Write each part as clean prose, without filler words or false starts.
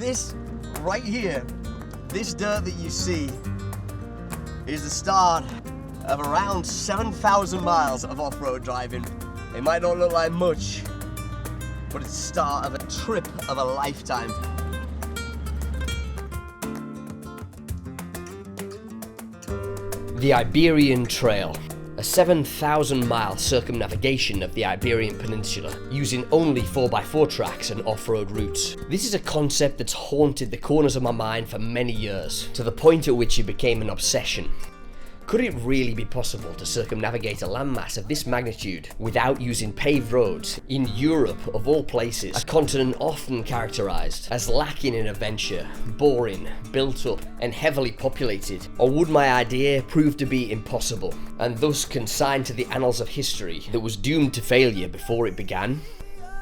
this right here, this dirt that you see, is the start of around 7,000 miles of off-road driving. It might not look like much, but it's the start of a trip of a lifetime. The Iberian Trail, a 7,000-mile circumnavigation of the Iberian Peninsula, using only 4x4 tracks and off-road routes. This is a concept that's haunted the corners of my mind for many years, to the point at which it became an obsession. Could it really be possible to circumnavigate a landmass of this magnitude without using paved roads in Europe, of all places, a continent often characterized as lacking in adventure, boring, built up, and heavily populated? Or would my idea prove to be impossible, and thus consigned to the annals of history that was doomed to failure before it began?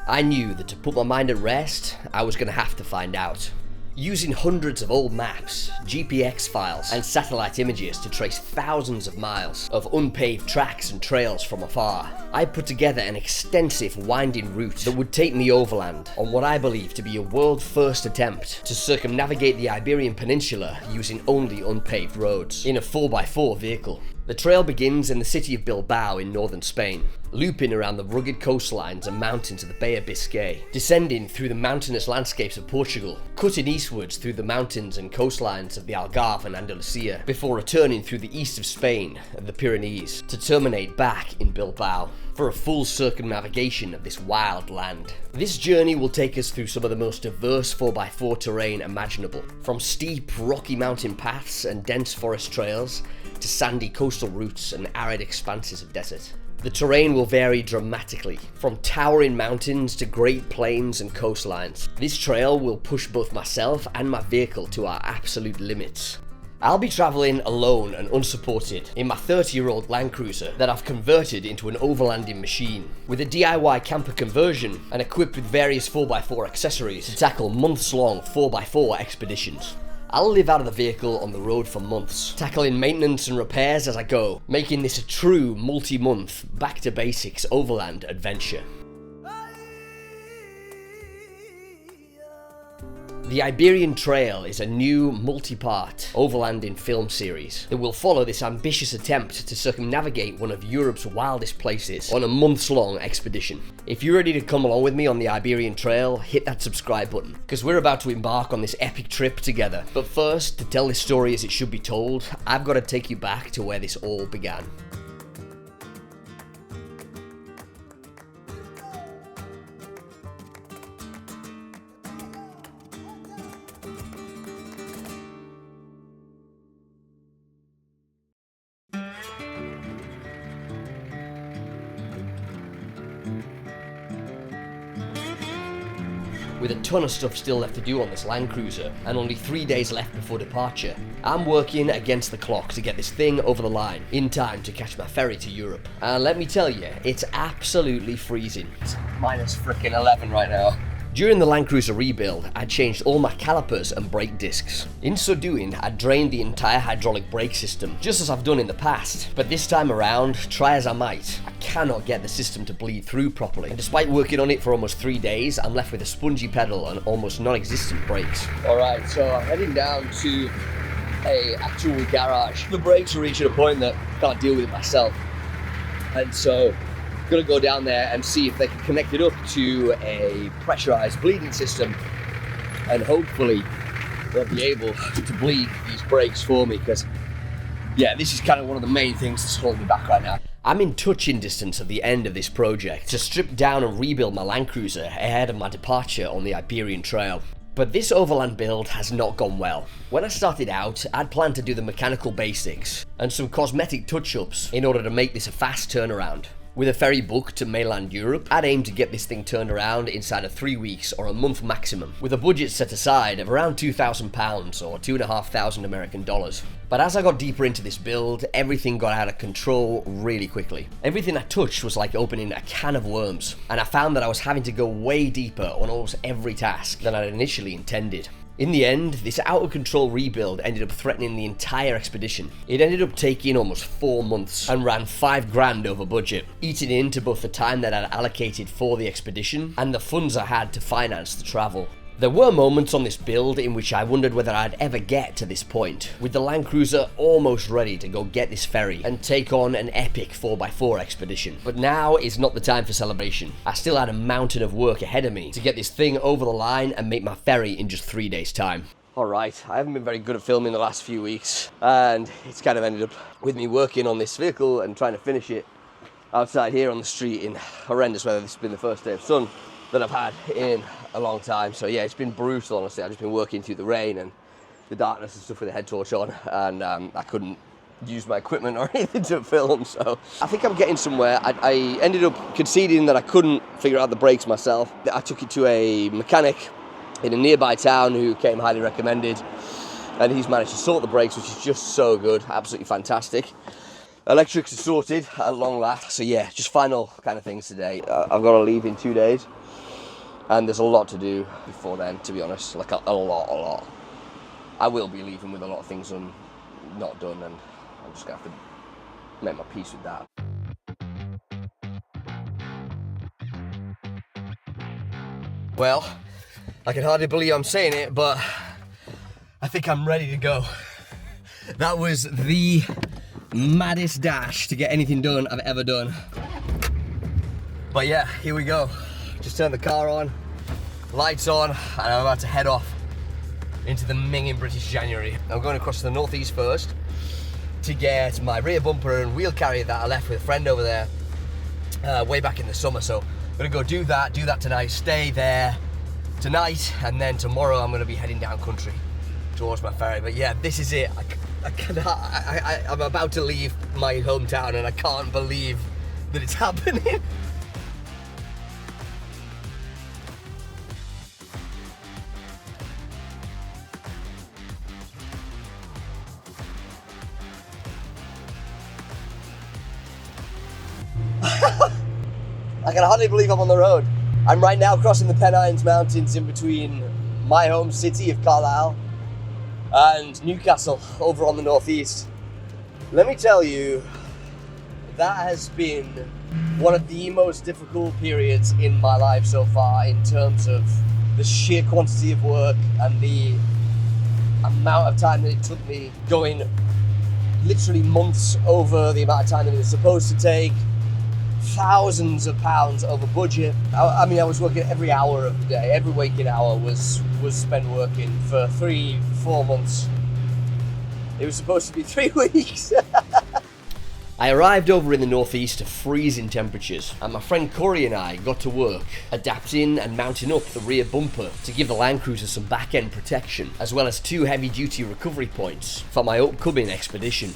I knew that to put my mind at rest, I was going to have to find out. Using hundreds of old maps, GPX files, and satellite images to trace thousands of miles of unpaved tracks and trails from afar, I put together an extensive winding route that would take me overland on what I believe to be a world-first attempt to circumnavigate the Iberian Peninsula using only unpaved roads in a 4x4 vehicle. The trail begins in the city of Bilbao in northern Spain, looping around the rugged coastlines and mountains of the Bay of Biscay, descending through the mountainous landscapes of Portugal, cutting eastwards through the mountains and coastlines of the Algarve and Andalusia, before returning through the east of Spain and the Pyrenees to terminate back in Bilbao for a full circumnavigation of this wild land. This journey will take us through some of the most diverse 4x4 terrain imaginable, from steep rocky mountain paths and dense forest trails to sandy coastal routes and arid expanses of desert. The terrain will vary dramatically, from towering mountains to great plains and coastlines. This trail will push both myself and my vehicle to our absolute limits. I'll be travelling alone and unsupported in my 30-year-old Land Cruiser that I've converted into an overlanding machine, with a DIY camper conversion and equipped with various 4x4 accessories to tackle months-long 4x4 expeditions. I'll live out of the vehicle on the road for months, tackling maintenance and repairs as I go, making this a true multi-month, back-to-basics overland adventure. The Iberian Trail is a new, multi-part, overlanding film series that will follow this ambitious attempt to circumnavigate one of Europe's wildest places on a months-long expedition. If you're ready to come along with me on the Iberian Trail, hit that subscribe button, because we're about to embark on this epic trip together. But first, to tell this story as it should be told, I've got to take you back to where this all began. With a ton of stuff still left to do on this Land Cruiser, and only 3 days left before departure, I'm working against the clock to get this thing over the line, in time to catch my ferry to Europe. And let me tell you, it's absolutely freezing. It's minus frickin' 11 right now. During the Land Cruiser rebuild, I changed all my calipers and brake discs. In so doing, I drained the entire hydraulic brake system, just as I've done in the past. But this time around, try as I might, I cannot get the system to bleed through properly. And despite working on it for almost 3 days, I'm left with a spongy pedal and almost non-existent brakes. Alright, so I'm heading down to a actual garage. The brakes are reaching a point that I can't deal with it myself. And so gonna go down there and see if they can connect it up to a pressurized bleeding system, and hopefully they'll be able to bleed these brakes for me, because yeah, this is kind of one of the main things that's holding me back right now. I'm in touching distance of the end of this project to strip down and rebuild my Land Cruiser ahead of my departure on the Iberian Trail. But this overland build has not gone well. When I started out, I'd planned to do the mechanical basics and some cosmetic touch-ups in order to make this a fast turnaround. With a ferry booked to mainland Europe, I'd aim to get this thing turned around inside of 3 weeks or a month maximum, with a budget set aside of around £2,000 or $2,500 American dollars. But as I got deeper into this build, everything got out of control really quickly. Everything I touched was like opening a can of worms, and I found that I was having to go way deeper on almost every task than I'd initially intended. In the end, this out-of-control rebuild ended up threatening the entire expedition. It ended up taking almost 4 months and ran $5,000 over budget, eating into both the time that I'd allocated for the expedition and the funds I had to finance the travel. There were moments on this build in which I wondered whether I'd ever get to this point, with the Land Cruiser almost ready to go get this ferry and take on an epic 4x4 expedition. But now is not the time for celebration. I still had a mountain of work ahead of me to get this thing over the line and make my ferry in just 3 days' time. Alright, I haven't been very good at filming the last few weeks, and it's kind of ended up with me working on this vehicle and trying to finish it outside here on the street in horrendous weather. This has been the first day of sun that I've had in a long time. So yeah, it's been brutal, honestly. I've just been working through the rain and the darkness and stuff with the head torch on, and I couldn't use my equipment or anything to film. So I think I'm getting somewhere. I ended up conceding that I couldn't figure out the brakes myself. I took it to a mechanic in a nearby town who came highly recommended, and he's managed to sort the brakes, which is just so good, absolutely fantastic. Electrics are sorted at long last. So yeah, just final kind of things today. I've got to leave in 2 days. And there's a lot to do before then, to be honest, like a lot. I will be leaving with a lot of things not done, and I'm just going to have to make my peace with that. Well, I can hardly believe I'm saying it, but I think I'm ready to go. That was the maddest dash to get anything done I've ever done. But yeah, here we go. Just turned the car on, lights on, and I'm about to head off into the minging British January. I'm going across to the northeast first to get my rear bumper and wheel carrier that I left with a friend over there way back in the summer. So I'm going to go do that tonight, stay there tonight, and then tomorrow I'm going to be heading down country towards my ferry. But yeah, this is it. I'm about to leave my hometown, and I can't believe that it's happening. I can hardly believe I'm on the road. I'm right now crossing the Pennines Mountains in between my home city of Carlisle and Newcastle over on the northeast. Let me tell you, that has been one of the most difficult periods in my life so far in terms of the sheer quantity of work and the amount of time that it took me, going literally months over the amount of time that it was supposed to take. Thousands of pounds over budget. I mean, I was working every hour of the day. Every waking hour was spent working for 3-4 months. It was supposed to be 3 weeks. I arrived over in the northeast to freezing temperatures, and my friend Corey and I got to work adapting and mounting up the rear bumper to give the Land Cruiser some back-end protection, as well as 2 heavy-duty recovery points for my upcoming expedition.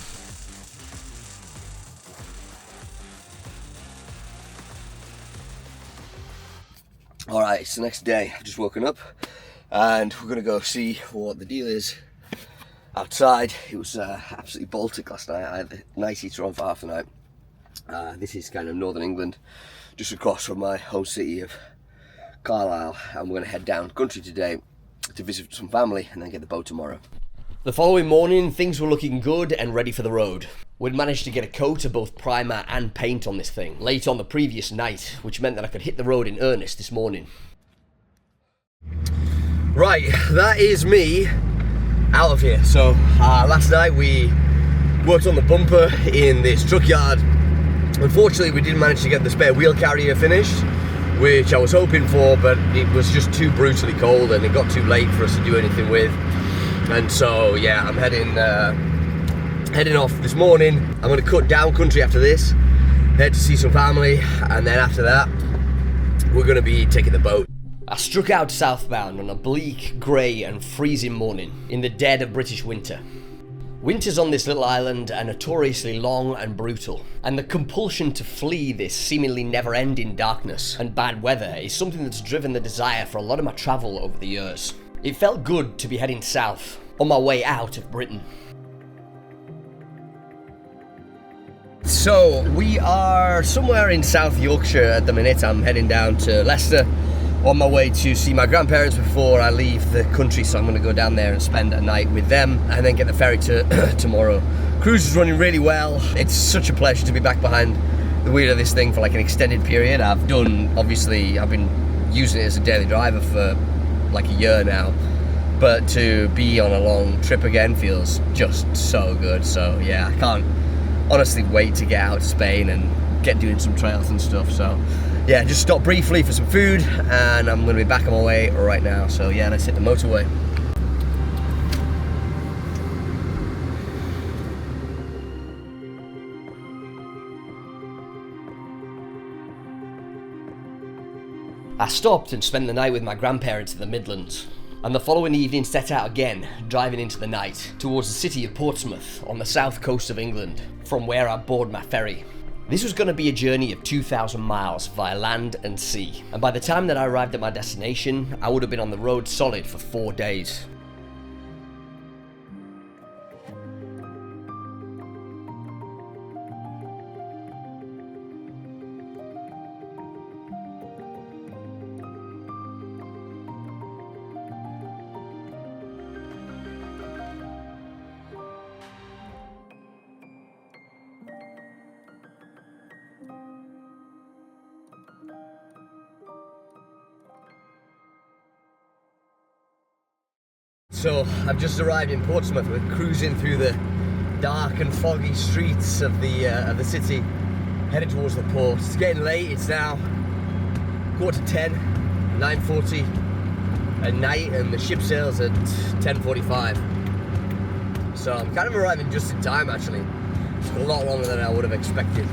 Alright, it's the next day. I've just woken up and we're going to go see what the deal is outside. It was absolutely Baltic last night. I had the night heater on for half the night. This is kind of northern England, just across from my home city of Carlisle, and we're going to head down country today to visit some family and then get the boat tomorrow. The following morning, things were looking good and ready for the road. We'd managed to get a coat of both primer and paint on this thing late on the previous night, which meant that I could hit the road in earnest this morning. Right, that is me out of here. So last night we worked on the bumper in this truck yard. Unfortunately, we didn't manage to get the spare wheel carrier finished, which I was hoping for, but it was just too brutally cold and it got too late for us to do anything with. And so yeah, I'm heading off this morning. I'm going to cut down country after this, head to see some family, and then after that we're going to be taking the boat. I struck out southbound on a bleak, grey and freezing morning in the dead of British winter. Winters on this little island are notoriously long and brutal, and the compulsion to flee this seemingly never-ending darkness and bad weather is something that's driven the desire for a lot of my travel over the years. It felt good to be heading south, on my way out of Britain. So, we are somewhere in South Yorkshire at the minute. I'm heading down to Leicester on my way to see my grandparents before I leave the country, so I'm going to go down there and spend a night with them and then get the ferry to tomorrow. Cruise is running really well. It's such a pleasure to be back behind the wheel of this thing for like an extended period. I've been using it as a daily driver for like a year now. But to be on a long trip again feels just so good. So yeah, I can't honestly wait to get out to Spain and get doing some trails and stuff. So yeah, just stopped briefly for some food and I'm gonna be back on my way right now. So yeah, let's hit the motorway. I stopped and spent the night with my grandparents in the Midlands, and the following evening set out again, driving into the night, towards the city of Portsmouth on the south coast of England, from where I board my ferry. This was going to be a journey of 2,000 miles via land and sea, and by the time that I arrived at my destination, I would have been on the road solid for 4 days. So I've just arrived in Portsmouth. We're cruising through the dark and foggy streets of the city, heading towards the port. It's getting late. It's now 10:15, 9:40 at night, and the ship sails at 10:45. So I'm kind of arriving just in time, actually. It's a lot longer than I would have expected.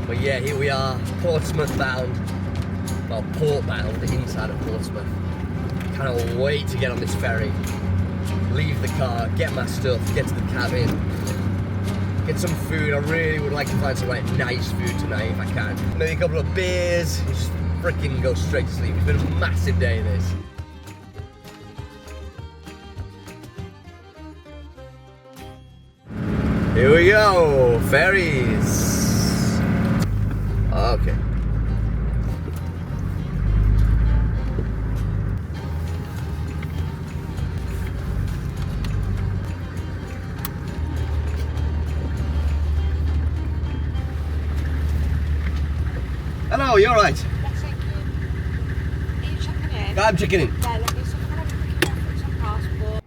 But yeah, here we are, Portsmouth bound. Well, port bound, inside of Portsmouth. Cannot wait to get on this ferry, leave the car, get my stuff, get to the cabin, get some food. I really would like to find some like nice food tonight if I can. Maybe a couple of beers, just freaking go straight to sleep. It's been a massive day this. Here we go, ferries. Okay. Hello, you alright? Yes, thank you. Are you checking in? I'm checking in. Yeah, let me some kind of reference and passport.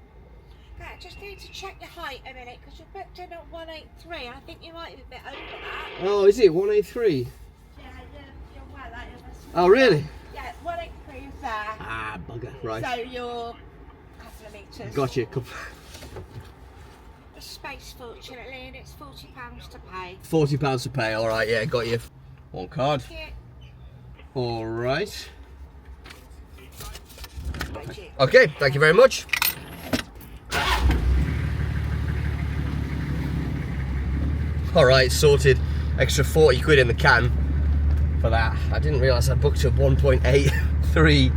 Okay, I just need to check your height a minute because you're booked in at 183 and I think you might be a bit over that. Oh, is it 183? Yeah, you're well over. Oh, really? Yeah, 183 is there. Ah, bugger, right. So you're a couple of metres. Gotcha. The space, fortunately, and it's £40 to pay. £40 to pay, alright, yeah, got you. One card. Thank you. Alright. Thank you. Okay, thank you very much. Alright, sorted. Extra 40 quid in the can for that. I didn't realise I booked a 1.83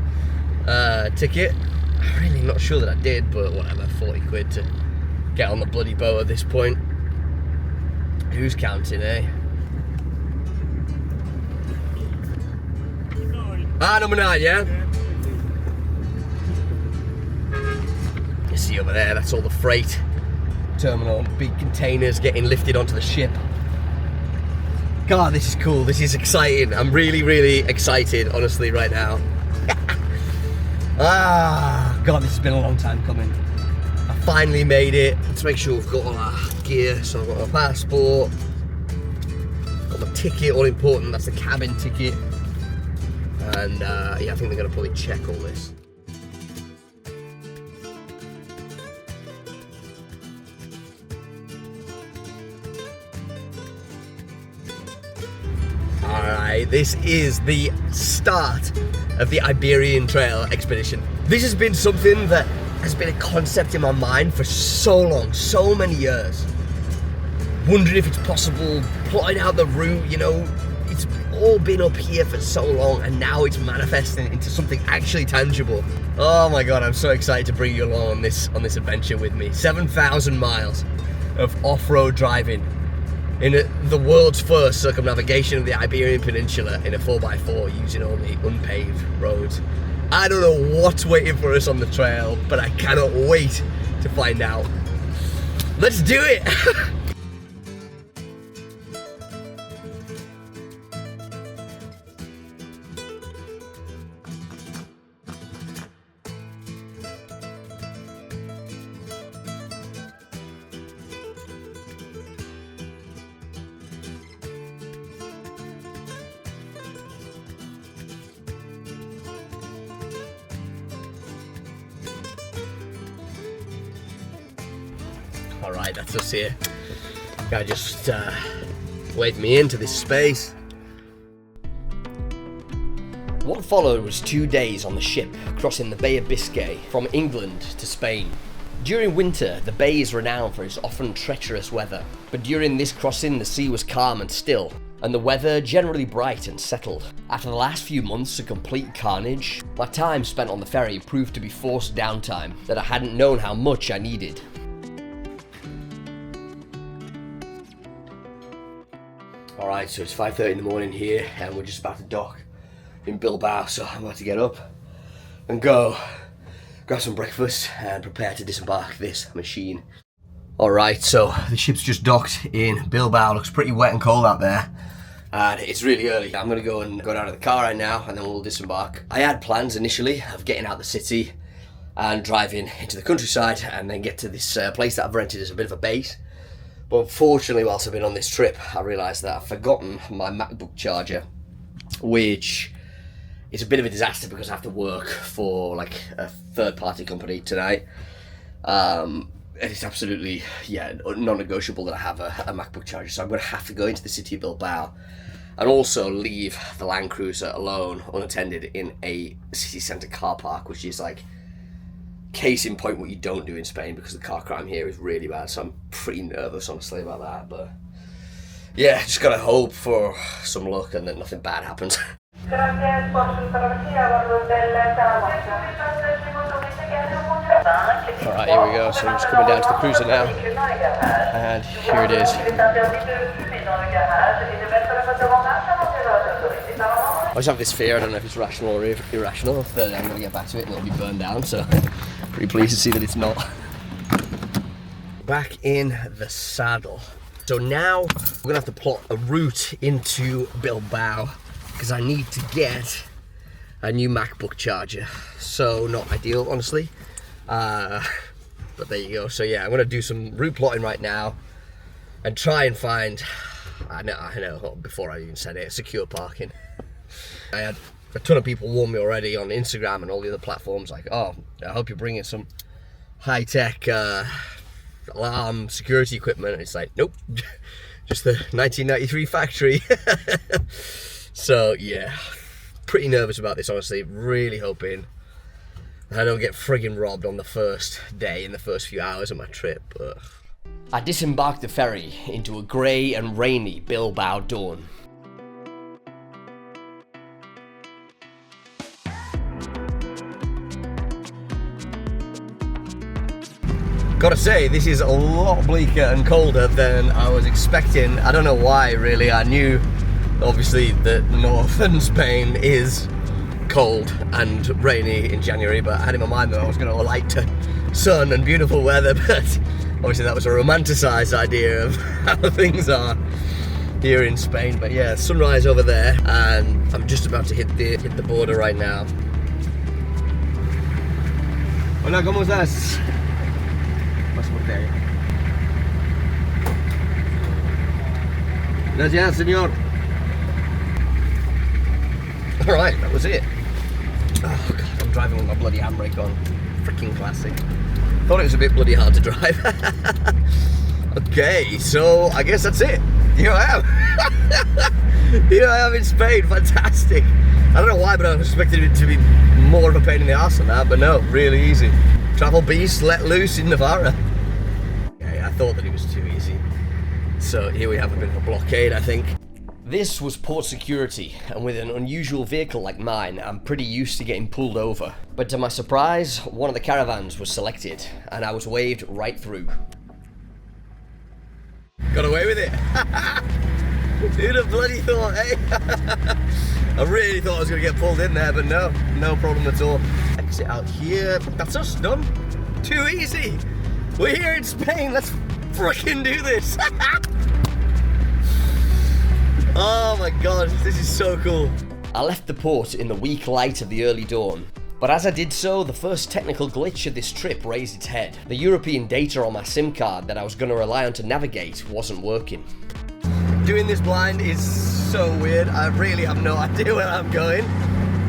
ticket. I'm really not sure that I did, but whatever, 40 quid to get on the bloody boat at this point. Who's counting, eh? Ah, number 9, yeah? You see over there, that's all the freight terminal, big containers getting lifted onto the ship. God, this is cool, this is exciting. I'm really, really excited, honestly, right now. Ah, God, this has been a long time coming. I finally made it. Let's make sure we've got all our gear. So I've got my passport, got my ticket, all important, that's the cabin ticket. And yeah, I think they're going to probably check all this. Alright, this is the start of the Iberian Trail Expedition. This has been something that has been a concept in my mind for so long, so many years. Wondering if it's possible, plotting out the route, you know. It's all been up here for so long and now it's manifesting into something actually tangible. Oh my God, I'm so excited to bring you along on this adventure with me. 7,000 miles of off-road driving in the world's first circumnavigation of the Iberian Peninsula in a 4x4 using only unpaved roads. I don't know what's waiting for us on the trail, but I cannot wait to find out. Let's do it! Alright, that's us here. Guy just waved me into this space. What followed was 2 days on the ship, crossing the Bay of Biscay from England to Spain. During winter, the bay is renowned for its often treacherous weather, but during this crossing the sea was calm and still, and the weather generally bright and settled. After the last few months of complete carnage, my time spent on the ferry proved to be forced downtime that I hadn't known how much I needed. Alright, so it's 5:30 in the morning here, and we're just about to dock in Bilbao, so I'm about to get up and go grab some breakfast and prepare to disembark this machine. Alright, so the ship's just docked in Bilbao. Looks pretty wet and cold out there, and it's really early. I'm going to go down to the car right now, and then we'll disembark. I had plans initially of getting out the city and driving into the countryside and then get to this place that I've rented as a bit of a base. But unfortunately, whilst I've been on this trip, I realised that I've forgotten my MacBook charger, which is a bit of a disaster because I have to work for like a third-party company tonight. And it's absolutely, non-negotiable that I have a MacBook charger, so I'm going to have to go into the city of Bilbao and also leave the Land Cruiser alone, unattended, in a city centre car park, which is like case in point what you don't do in Spain, because the car crime here is really bad. So I'm pretty nervous, honestly, about that. But yeah, just gotta hope for some luck and that nothing bad happens. Alright, here we go. So I'm just coming down to the cruiser now, and here it is. I always have this fear, I don't know if it's rational or irrational, that I'm going to get back to it and it'll be burned down, so pretty pleased to see that it's not. Back in the saddle. So now we're going to have to plot a route into Bilbao, because I need to get a new MacBook charger. So not ideal, honestly, but there you go. So yeah, I'm going to do some route plotting right now and try and find, I know, before I even said it, secure parking. I had a ton of people warn me already on Instagram and all the other platforms, like, oh, I hope you're bringing some high-tech alarm security equipment. And it's like, nope, just the 1993 factory. So yeah, pretty nervous about this, honestly. Really hoping I don't get friggin' robbed on the first day, in the first few hours of my trip. But I disembarked the ferry into a grey and rainy Bilbao dawn. Gotta say, this is a lot bleaker and colder than I was expecting. I don't know why, really. I knew, obviously, that northern Spain is cold and rainy in January, but I had in my mind that I was going to like to sun and beautiful weather, but obviously that was a romanticised idea of how things are here in Spain. But yeah, sunrise over there, and I'm just about to hit the border right now. Hola, ¿cómo estás? Gracias, señor. Alright, that was it. Oh god, I'm driving with my bloody handbrake on. Freaking classic. Thought it was a bit bloody hard to drive. Okay, so I guess that's it. Here I am. Here I am in Spain. Fantastic. I don't know why, but I was expecting it to be more of a pain in the arse than that, but no, really easy. Travel beast let loose in Navarra. Okay, I thought that it was too easy. So here we have a bit of a blockade, I think. This was port security, and with an unusual vehicle like mine, I'm pretty used to getting pulled over. But to my surprise, one of the caravans was selected, and I was waved right through. Got away with it. Who'd have bloody thought, eh? I really thought I was going to get pulled in there, but no problem at all. Exit out here. That's us done. Too easy. We're here in Spain. Let's frickin' do this. Oh my god, this is so cool. I left the port in the weak light of the early dawn, but as I did so, the first technical glitch of this trip raised its head. The European data on my SIM card that I was going to rely on to navigate wasn't working. Doing this blind is so weird. I really have no idea where I'm going,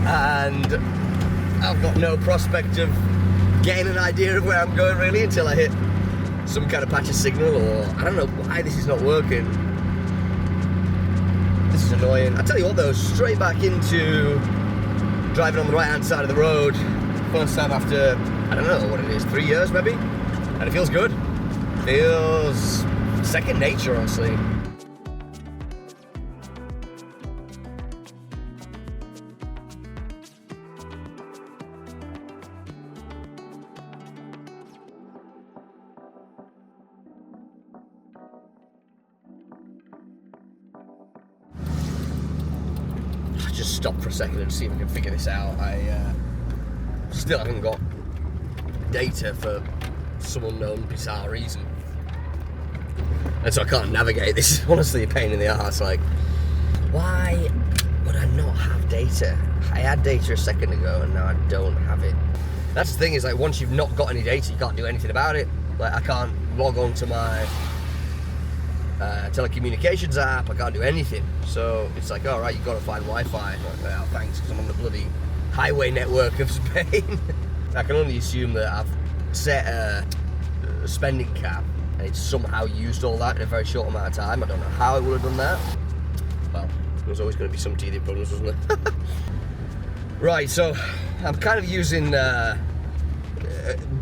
and I've got no prospect of getting an idea of where I'm going really until I hit some kind of patch of signal, or I don't know why this is not working. This is annoying. I tell you what though, straight back into driving on the right hand side of the road. First time after, I don't know what it is, 3 years maybe? And it feels good. Feels second nature, honestly. Just stop for a second and see if I can figure this out. I still haven't got data for some unknown bizarre reason, and so I can't navigate. This is honestly a pain in the arse. Like, why would I not have data? I had data a second ago and now I don't have it. That's the thing, is like, once you've not got any data, you can't do anything about it. Like, I can't log on to my telecommunications app, I can't do anything. So it's like, alright, you've got to find Wi-Fi. Like, oh, thanks, because I'm on the bloody highway network of Spain. I can only assume that I've set a spending cap and it's somehow used all that in a very short amount of time. I don't know how it would have done that. Well, there's always going to be some teething problems, wasn't there? Right, so I'm kind of using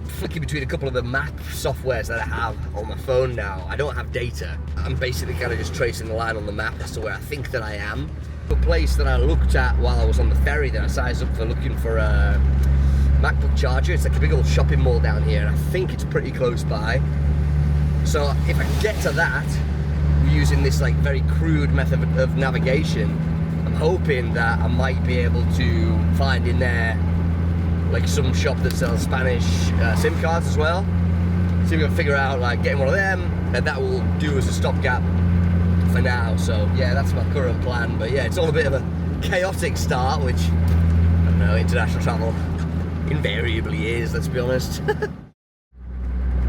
flicking between a couple of the map softwares that I have on my phone now. I don't have data. I'm basically kind of just tracing the line on the map as to where I think that I am. The place that I looked at while I was on the ferry that I sized up for looking for a MacBook charger, it's like a big old shopping mall down here, and I think it's pretty close by. So if I can get to that using this like very crude method of navigation, I'm hoping that I might be able to find in there like some shop that sells Spanish SIM cards as well. See if we can figure out like getting one of them, and that will do as a stopgap for now. So yeah, that's my current plan. But yeah, it's all a bit of a chaotic start, which, I don't know, international travel invariably is, let's be honest.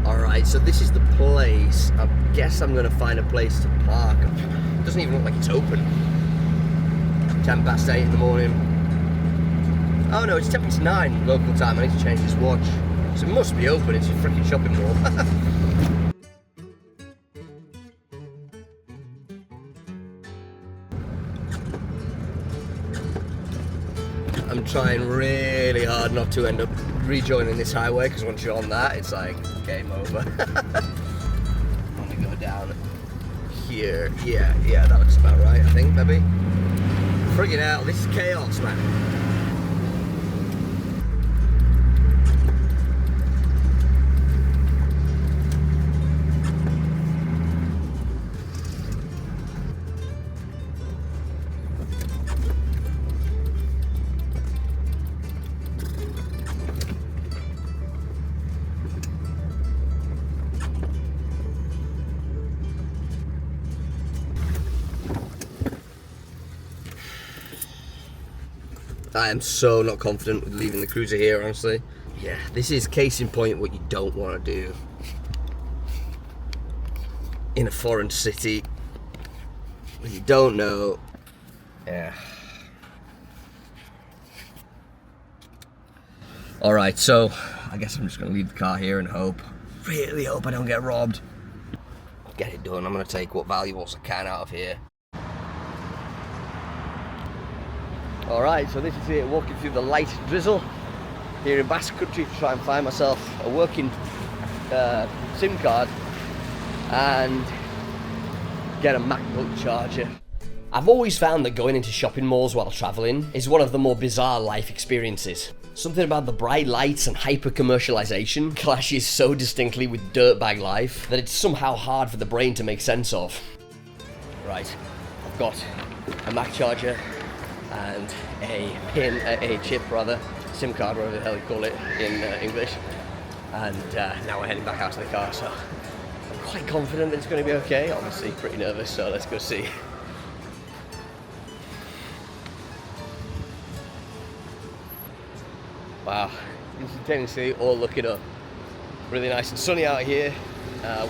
Alright, so this is the place. I guess I'm going to find a place to park. It doesn't even look like it's open. 8:10 in the morning. Oh no, it's 9:10 local time. I need to change this watch. So it must be open, it's a freaking shopping mall. I'm trying really hard not to end up rejoining this highway, because once you're on that, it's like game over. I'm gonna go down here. Yeah, that looks about right, I think, maybe. Friggin' hell, this is chaos, man. I am so not confident with leaving the cruiser here, honestly. Yeah, this is case in point what you don't want to do in a foreign city when you don't know. Yeah. Alright, so I guess I'm just going to leave the car here and hope, really hope I don't get robbed. Get it done. I'm going to take what valuables I can out of here. Alright, so this is it, walking through the light drizzle here in Basque country to try and find myself a working SIM card and get a MacBook charger. I've always found that going into shopping malls while travelling is one of the more bizarre life experiences. Something about the bright lights and hyper-commercialisation clashes so distinctly with dirtbag life that it's somehow hard for the brain to make sense of. Right, I've got a Mac charger and a chip, SIM card, whatever the hell you call it in English, and now we're heading back out to the car, so I'm quite confident that it's going to be okay. Obviously pretty nervous, so let's go see. Wow, instantaneously all looking up. Really nice and sunny out here,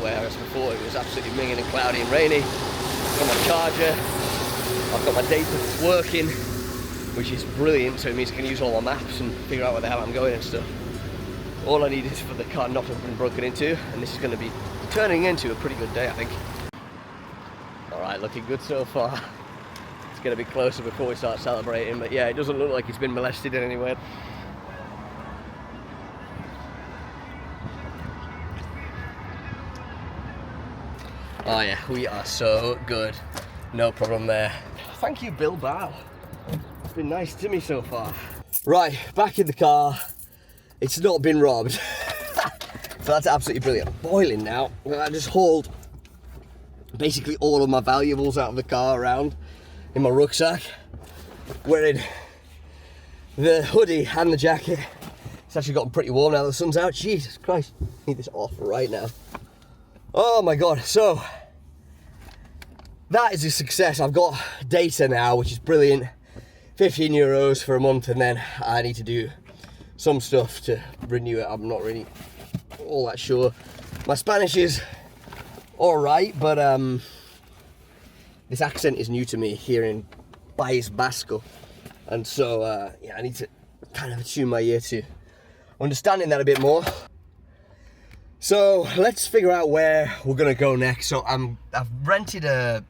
whereas before it was absolutely minging and cloudy and rainy. I've got my charger, I've got my data that's working, which is brilliant, so it means I can use all my maps and figure out where the hell I'm going and stuff. All I need is for the car not to have been broken into, and this is going to be turning into a pretty good day, I think. Alright, looking good so far. It's going to be closer before we start celebrating, but yeah, it doesn't look like it's been molested in any way. Oh yeah, we are so good. No problem there. Thank you, Bilbao. It's been nice to me so far. Right, back in the car. It's not been robbed. So that's absolutely brilliant. Boiling now. I just hauled basically all of my valuables out of the car around in my rucksack. Wearing the hoodie and the jacket. It's actually gotten pretty warm now the sun's out. Jesus Christ, I need this off right now. Oh my God, so that is a success. I've got data now, which is brilliant. 15 euros for a month, and then I need to do some stuff to renew it. I'm not really all that sure. My Spanish is alright, but this accent is new to me here in País Basque, and so yeah, I need to kind of attune my ear to understanding that a bit more. So let's figure out where we're gonna go next. So I've rented a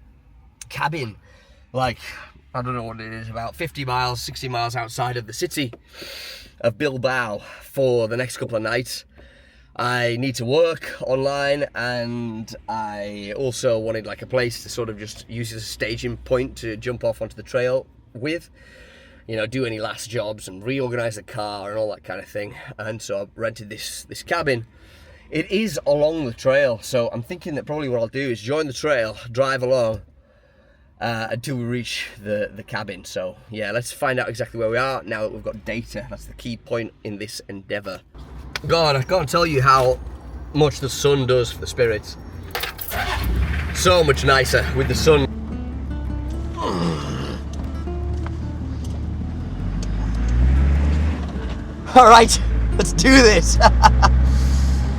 cabin, like, I don't know what it is, about 50 miles, 60 miles outside of the city of Bilbao for the next couple of nights. I need to work online, and I also wanted like a place to sort of just use as a staging point to jump off onto the trail with, you know, do any last jobs and reorganize the car and all that kind of thing. And so I rented this cabin. It is along the trail, so I'm thinking that probably what I'll do is join the trail, drive along until we reach the cabin. So yeah, let's find out exactly where we are now that we've got data. That's the key point in this endeavor. God, I can't tell you how much the sun does for the spirits. So much nicer with the sun. All right, let's do this.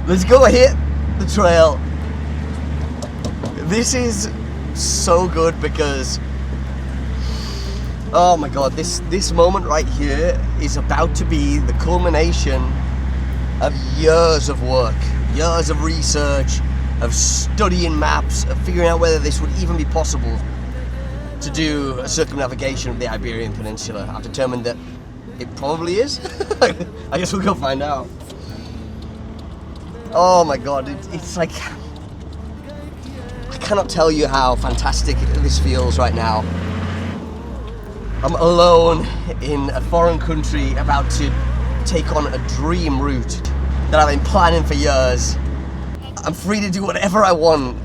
Let's go hit the trail. This is so good because, oh my God, this moment right here is about to be the culmination of years of work, years of research, of studying maps, of figuring out whether this would even be possible to do a circumnavigation of the Iberian Peninsula. I've determined that it probably is. I guess we'll go find out. Oh my God, it's like, I cannot tell you how fantastic this feels right now. I'm alone in a foreign country about to take on a dream route that I've been planning for years. I'm free to do whatever I want.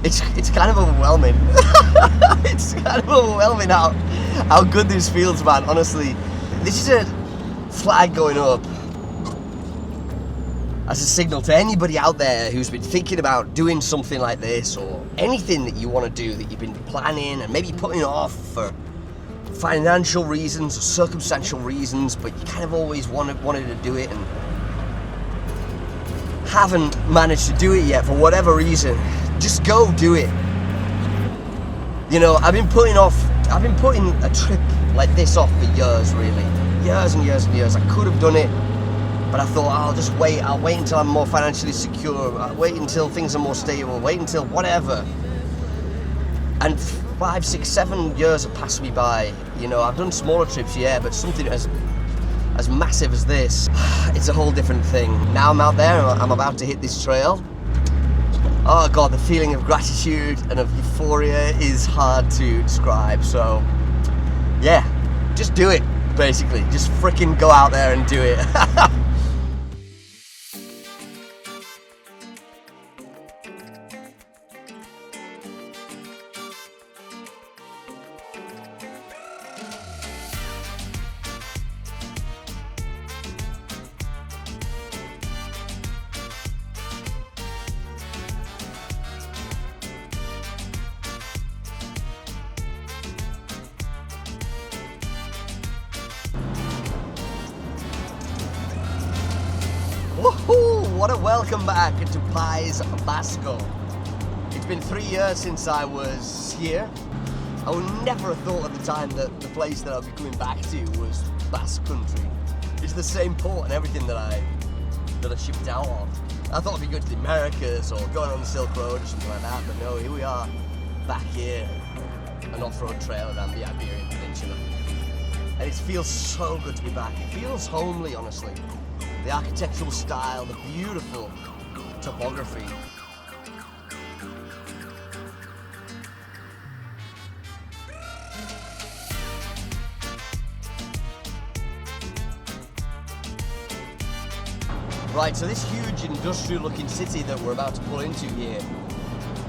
It's kind of overwhelming. It's kind of overwhelming how good this feels, man, honestly. This is a flag going up as a signal to anybody out there who's been thinking about doing something like this, or anything that you want to do that you've been planning and maybe putting off for financial reasons or circumstantial reasons, but you kind of always wanted to do it and haven't managed to do it yet for whatever reason. Just go do it. You know, I've been putting a trip like this off for years, really. Years and years and years. I could have done it, but I thought, I'll just wait. I'll wait until I'm more financially secure. I'll wait until things are more stable. Wait until whatever. And 5, 6, 7 years have passed me by. You know, I've done smaller trips, yeah, but something as massive as this, it's a whole different thing. Now I'm out there, I'm about to hit this trail. Oh God, the feeling of gratitude and of euphoria is hard to describe. So yeah, just do it, basically. Just freaking go out there and do it. Woohoo! What a welcome back to País Basque. It's been 3 years since I was here. I would never have thought at the time that the place that I'd be coming back to was Basque country. it's the same port and everything that I shipped out of. I thought it'd be good to the Americas or going on the Silk Road or something like that, but no, here we are, back here, an off-road trail around the Iberian Peninsula. And it feels so good to be back. It feels homely, honestly. The architectural style, the beautiful topography. Right, so this huge industrial-looking city that we're about to pull into here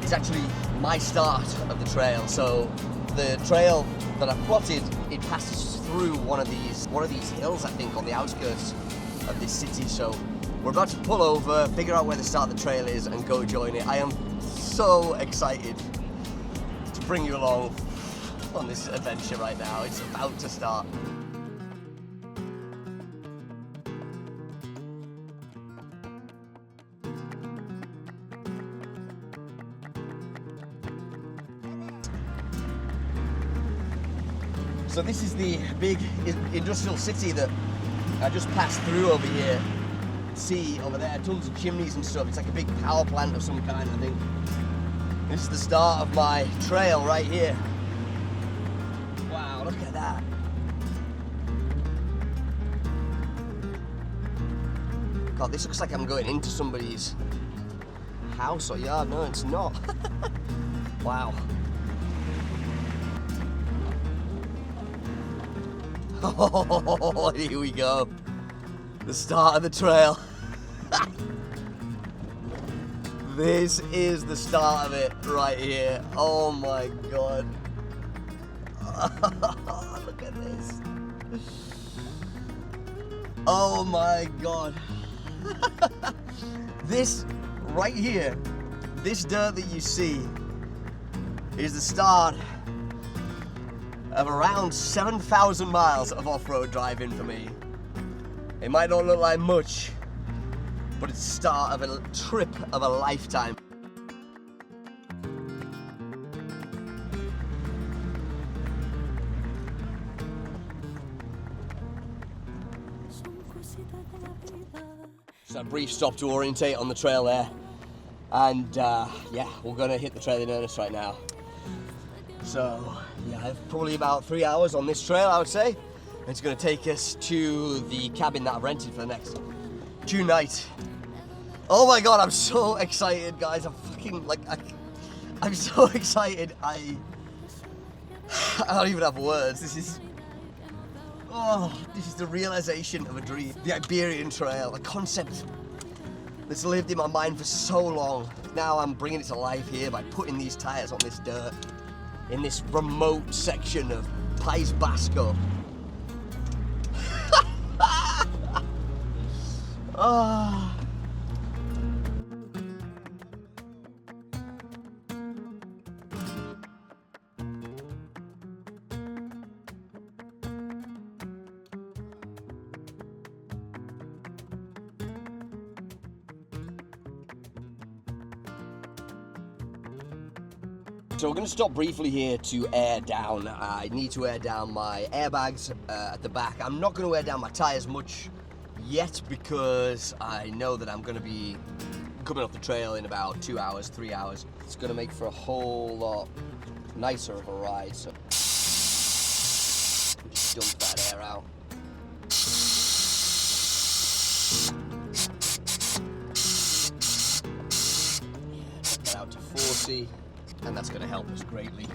is actually my start of the trail. So the trail that I've plotted, it passes through one of these hills, I think, on the outskirts of this city. So we're about to pull over, figure out where the start of the trail is, and go join it. I am so excited to bring you along on this adventure right now. It's about to start. So this is the big industrial city that I just passed through over here. See over there, tons of chimneys and stuff. It's like a big power plant of some kind, I think. This is the start of my trail right here. Wow, look at that. God, this looks like I'm going into somebody's house or yard. No, it's not. Wow. Oh, here we go. The start of the trail. This is the start of it right here. Oh my God. Look at this. Oh my God. This right here, this dirt that you see is the start of around 7,000 miles of off-road driving for me. It might not look like much, but it's the start of a trip of a lifetime. Just a brief stop to orientate on the trail there. And yeah, we're gonna hit the trail in earnest right now. So yeah, I have probably about 3 hours on this trail, I would say. It's going to take us to the cabin that I've rented for the next 2 nights. Oh my God, I'm so excited, guys. I'm fucking like, I'm so excited. I don't even have words. This is the realization of a dream. The Iberian Trail, a concept that's lived in my mind for so long. Now I'm bringing it to life here by putting these tires on this dirt in this remote section of Basque. Ah. So we're going to stop briefly here to air down. I need to air down my airbags at the back. I'm not going to air down my tyres much yet because I know that I'm going to be coming off the trail in about 2 hours, 3 hours. It's going to make for a whole lot nicer of a ride. So just dump that air out. Yeah, take that out to 40. And that's going to help us greatly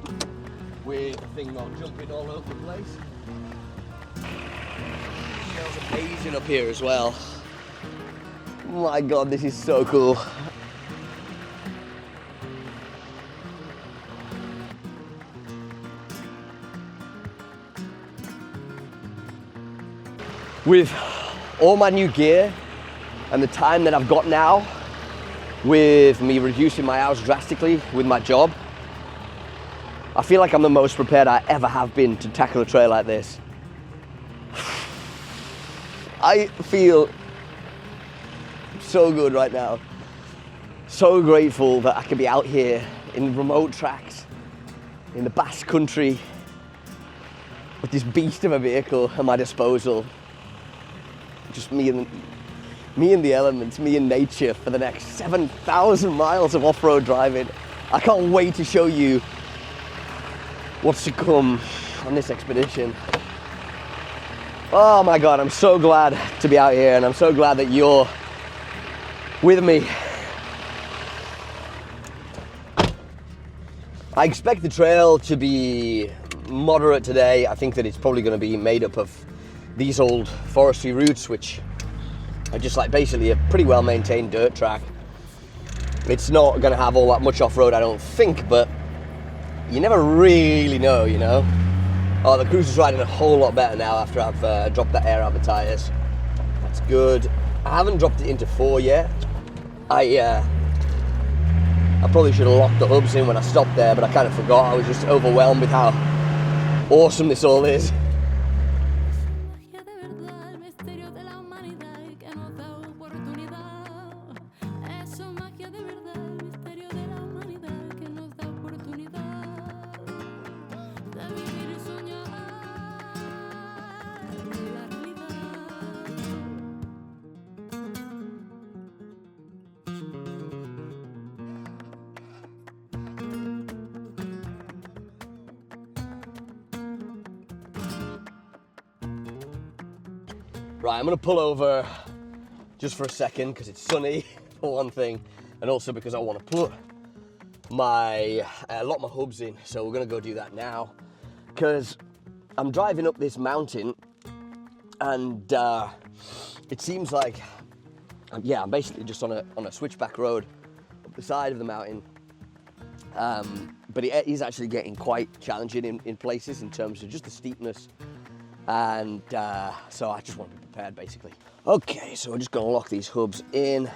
with the thing not jumping all over the place. It smells amazing up here as well. My God, this is so cool. With all my new gear and the time that I've got now, with me reducing my hours drastically with my job, I feel like I'm the most prepared I ever have been to tackle a trail like this. I feel so good right now. So grateful that I can be out here in remote tracks, in the Basque country, with this beast of a vehicle at my disposal. just me and the elements, me and nature for the next 7,000 miles of off-road driving. I can't wait to show you what's to come on this expedition. Oh my God, I'm so glad to be out here, and I'm so glad that you're with me. I expect the trail to be moderate today. I think that it's probably going to be made up of these old forestry routes, which are just like basically a pretty well maintained dirt track. It's not going to have all that much off-road, I don't think, but you never really know, you know. Oh, the cruiser's riding a whole lot better now after I've dropped that air out of the tyres. That's good. I haven't dropped it into 4 yet. I probably should have locked the hubs in when I stopped there, but I kind of forgot. I was just overwhelmed with how awesome this all is. Right, I'm going to pull over just for a second because it's sunny, for one thing, and also because I want to put lock my hubs in. So we're going to go do that now because I'm driving up this mountain, and it seems like, I'm basically just on a switchback road up the side of the mountain. But it is actually getting quite challenging in places in terms of just the steepness. And so I just want to be prepared, basically. Okay, so we're just going to lock these hubs in,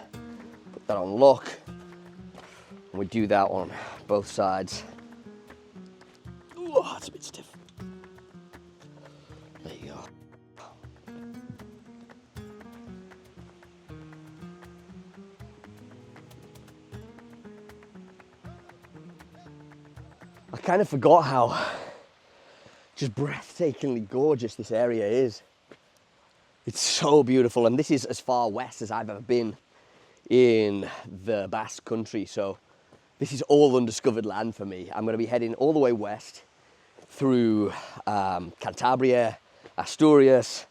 put that on lock, and we do that on both sides. Oh, it's a bit stiff. There you go. I kind of forgot how just breathtakingly gorgeous this area is. It's so beautiful, and this is as far west as I've ever been in the Basque country, so this is all undiscovered land for me. I'm going to be heading all the way west through Cantabria, Asturias,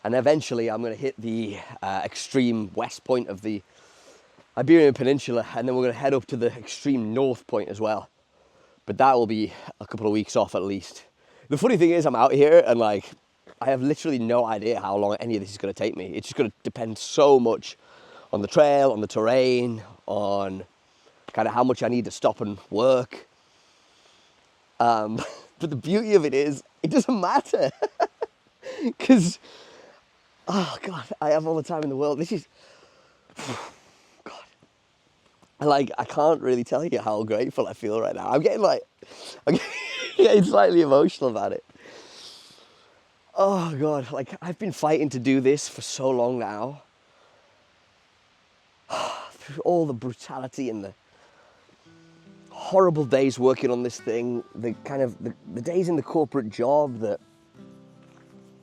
and eventually I'm going to hit the extreme west point of the Iberian Peninsula, and then we're going to head up to the extreme north point as well. But that will be a couple of weeks off at least. The funny thing is, I'm out here and like, I have literally no idea how long any of this is going to take me. It's just going to depend so much on the trail, on the terrain, on kind of how much I need to stop and work. But the beauty of it is, it doesn't matter. Because, oh God, I have all the time in the world. This is, God. Like, I can't really tell you how grateful I feel right now. I'm getting slightly emotional about it. Oh God, like I've been fighting to do this for so long now. Through all the brutality and the horrible days working on this thing, the days in the corporate job that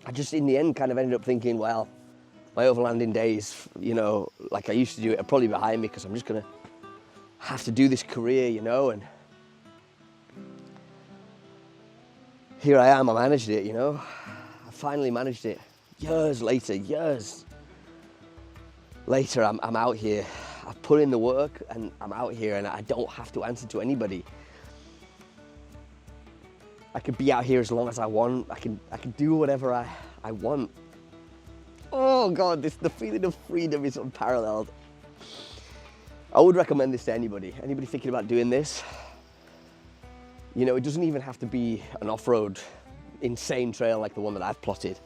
I just in the end kind of ended up thinking, well, my overlanding days, you know, like I used to do it, are probably behind me because I'm just gonna have to do this career, you know, and here I am, I managed it, you know. I finally managed it. Years later, I'm out here. I've put in the work and I'm out here and I don't have to answer to anybody. I could be out here as long as I want. I can do whatever I want. Oh God, the feeling of freedom is unparalleled. I would recommend this to anybody thinking about doing this. You know, it doesn't even have to be an off-road insane trail like the one that I've plotted.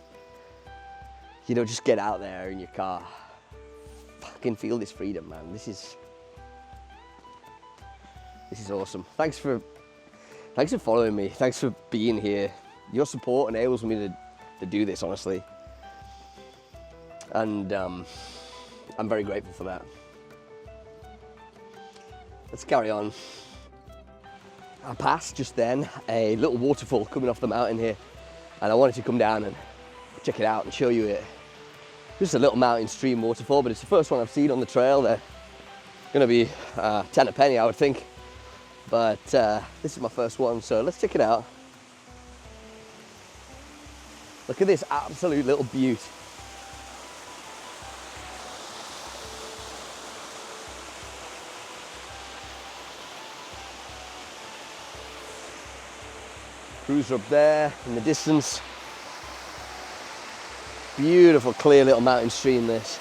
You know, just get out there in your car. Fucking feel this freedom, man. This is awesome. Thanks for following me. Thanks for being here. Your support enables me to do this, honestly. And I'm very grateful for that. Let's carry on. I passed just then a little waterfall coming off the mountain here, and I wanted to come down and check it out and show you it. Just a little mountain stream waterfall, but it's the first one I've seen on the trail. They're gonna be 10 a penny, I would think. But this is my first one, so let's check it out. Look at this absolute little beaut. Cruiser up there in the distance. Beautiful, clear little mountain stream this.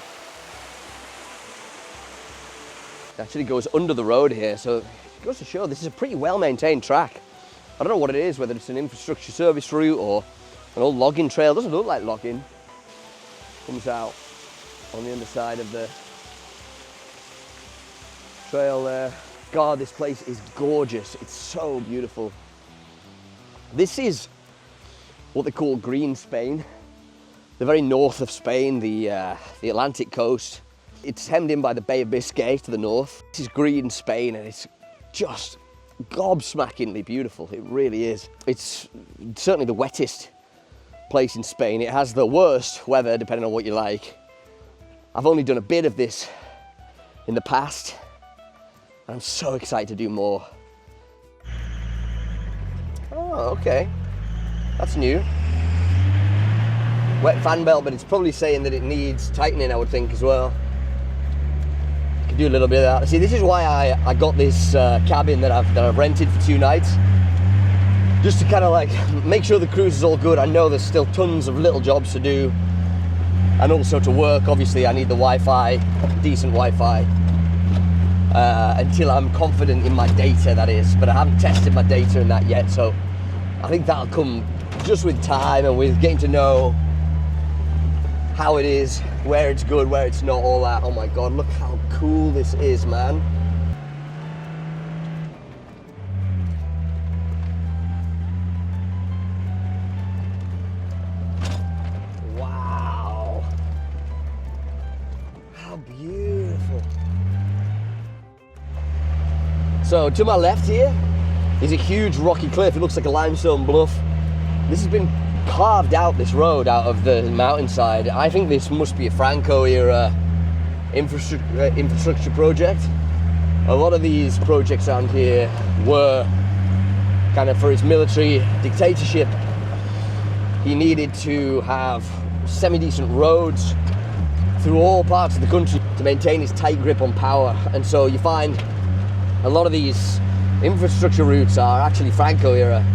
It actually goes under the road here, so it goes to show this is a pretty well-maintained track. I don't know what it is, whether it's an infrastructure service route or an old logging trail. It doesn't look like logging. Comes out on the underside of the trail there. God, this place is gorgeous. It's so beautiful. This is what they call green Spain. The very north of Spain, the Atlantic coast. It's hemmed in by the Bay of Biscay to the north. This is green Spain, and it's just gobsmackingly beautiful. It really is. It's certainly the wettest place in Spain. It has the worst weather, depending on what you like. I've only done a bit of this in the past, and I'm so excited to do more. Oh, okay. That's new. Wet fan belt, but it's probably saying that it needs tightening, I would think, as well. Could do a little bit of that. See, this is why I got this cabin that I've rented for 2 nights. Just to kind of like make sure the cruise is all good. I know there's still tons of little jobs to do. And also to work, obviously I need the Wi-Fi, decent Wi-Fi. Until I'm confident in my data, that is. But I haven't tested my data in that yet, so I think that'll come just with time and with getting to know how it is, where it's good, where it's not, all that. Oh my God, look how cool this is, man. Wow. How beautiful. So to my left here is a huge rocky cliff. It looks like a limestone bluff. This has been carved out, this road, out of the mountainside. I think this must be a Franco era infrastructure project. A lot of these projects around here were kind of for his military dictatorship. He needed to have semi-decent roads through all parts of the country to maintain his tight grip on power. And so you find a lot of these infrastructure routes are actually Franco era.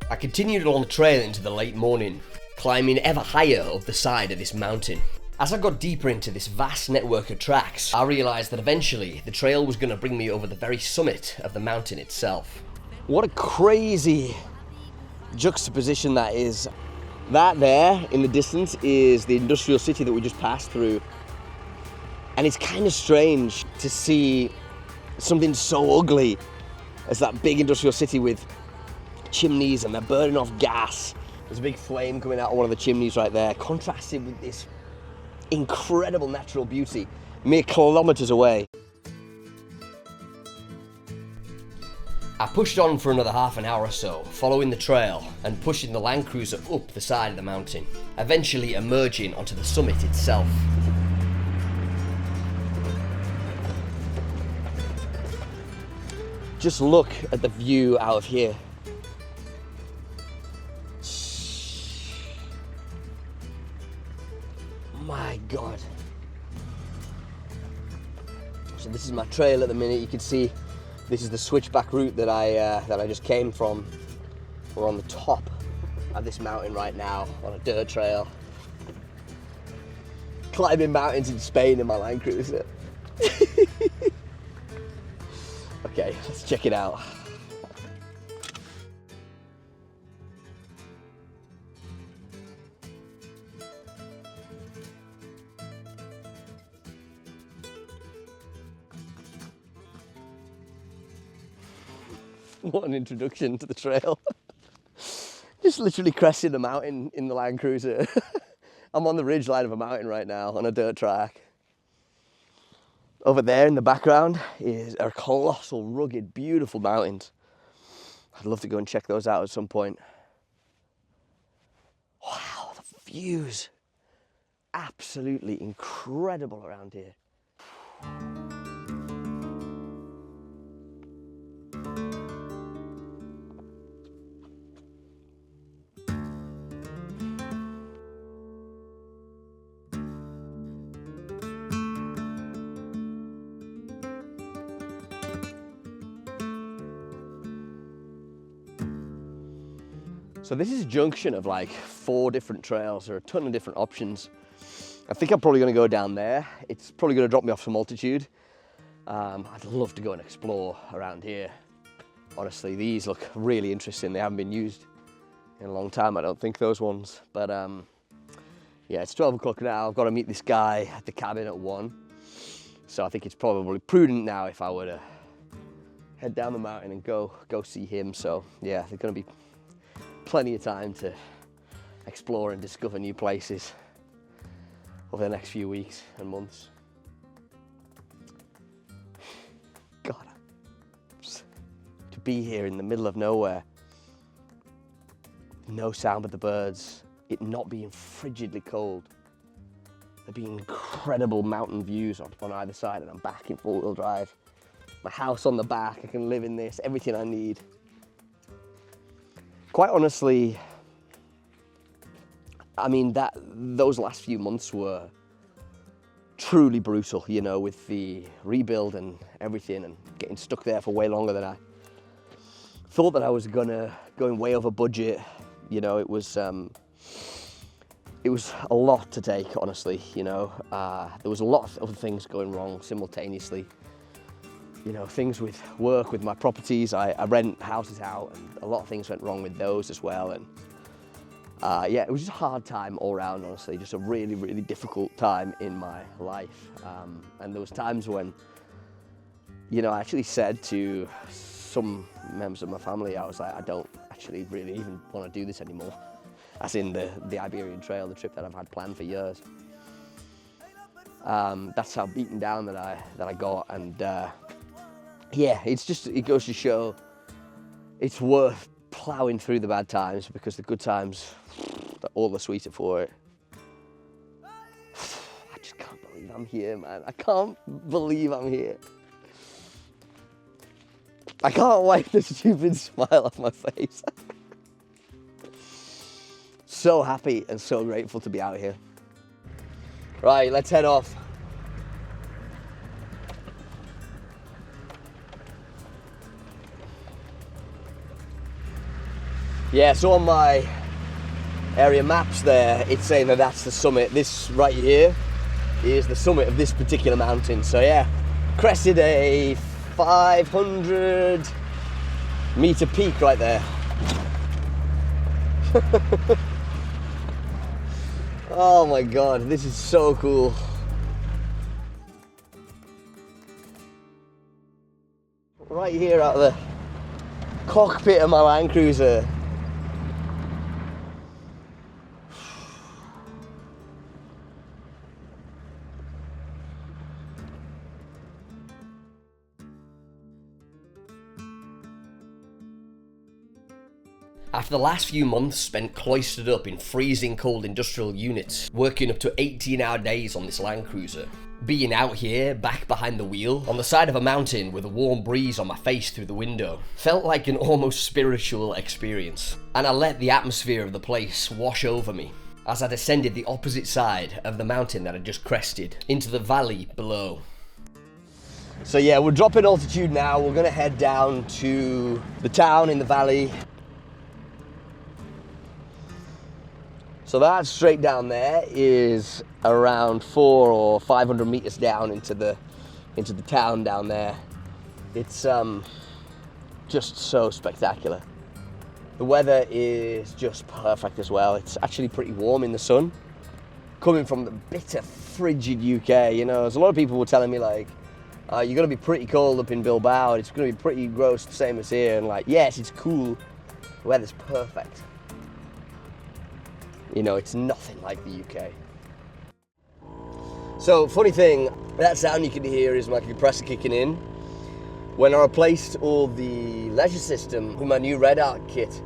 I continued along the trail into the late morning, climbing ever higher up the side of this mountain. As I got deeper into this vast network of tracks, I realised that eventually the trail was going to bring me over the very summit of the mountain itself. What a crazy juxtaposition that is. That there in the distance is the industrial city that we just passed through. And it's kind of strange to see something so ugly as that big industrial city with chimneys and they're burning off gas. There's a big flame coming out of one of the chimneys right there, contrasted with this incredible natural beauty mere kilometers away. I pushed on for another half an hour or so, following the trail and pushing the Land Cruiser up the side of the mountain, eventually emerging onto the summit itself. Just look at the view out of here. My God. So this is my trail at the minute. You can see this is the switchback route that I just came from. We're on the top of this mountain right now on a dirt trail. Climbing mountains in Spain in my Land Cruiser. Okay, let's check it out. What an introduction to the trail. Just literally cresting the mountain in the Land Cruiser. I'm on the ridge line of a mountain right now on a dirt track. Over there in the background are colossal, rugged, beautiful mountains. I'd love to go and check those out at some point. Wow, the views. Absolutely incredible around here. So this is a junction of like 4 different trails. There are a ton of different options. I think I'm probably going to go down there. It's probably going to drop me off some altitude. I'd love to go and explore around here. Honestly, these look really interesting. They haven't been used in a long time, I don't think, those ones. But yeah, it's 12 o'clock now. I've got to meet this guy at the cabin at 1. So I think it's probably prudent now if I were to head down the mountain and go see him. So yeah, there's going to be plenty of time to explore and discover new places over the next few weeks and months. God, to be here in the middle of nowhere, no sound but the birds, it not being frigidly cold, there being incredible mountain views on either side, and I'm back in 4-wheel drive. My house on the back, I can live in this, everything I need. Quite honestly, I mean, those last few months were truly brutal, you know, with the rebuild and everything, and getting stuck there for way longer than I thought that I was going way over budget. You know, it was a lot to take, honestly, you know. There was a lot of other things going wrong simultaneously. You know, things with work, with my properties. I rent houses out, and a lot of things went wrong with those as well. And yeah, it was just a hard time all around, honestly, just a really, really difficult time in my life. And there was times when, you know, I actually said to some members of my family, I was like, I don't actually really even want to do this anymore. As in the Iberian Trail, the trip that I've had planned for years. That's how beaten down that I got. And yeah, it goes to show it's worth plowing through the bad times, because the good times, they're all the sweeter for it. I just can't believe I'm here, man. I can't believe I'm here. I can't wipe the stupid smile off my face. So happy and so grateful to be out here. Right, let's head off. Yeah, so on my area maps there, it's saying that that's the summit. This right here is the summit of this particular mountain. So yeah, crested a 500 meter peak right there. Oh my God, this is so cool. Right here out of the cockpit of my Land Cruiser. After the last few months spent cloistered up in freezing cold industrial units, working up to 18-hour days on this Land Cruiser, being out here, back behind the wheel, on the side of a mountain with a warm breeze on my face through the window, felt like an almost spiritual experience. And I let the atmosphere of the place wash over me as I descended the opposite side of the mountain that I just crested, into the valley below. So yeah, we're dropping altitude now. We're gonna head down to the town in the valley. So that straight down there is around 400 or 500 meters down into the town down there. It's just so spectacular. The weather is just perfect as well. It's actually pretty warm in the sun. Coming from the bitter, frigid UK, you know, there's a lot of people were telling me like, you're going to be pretty cold up in Bilbao, it's going to be pretty gross, same as here, and like, yes, it's cool, the weather's perfect. You know, it's nothing like the UK. So, funny thing, that sound you can hear is my compressor kicking in. When I replaced all the leisure system with my new Red Arc kit,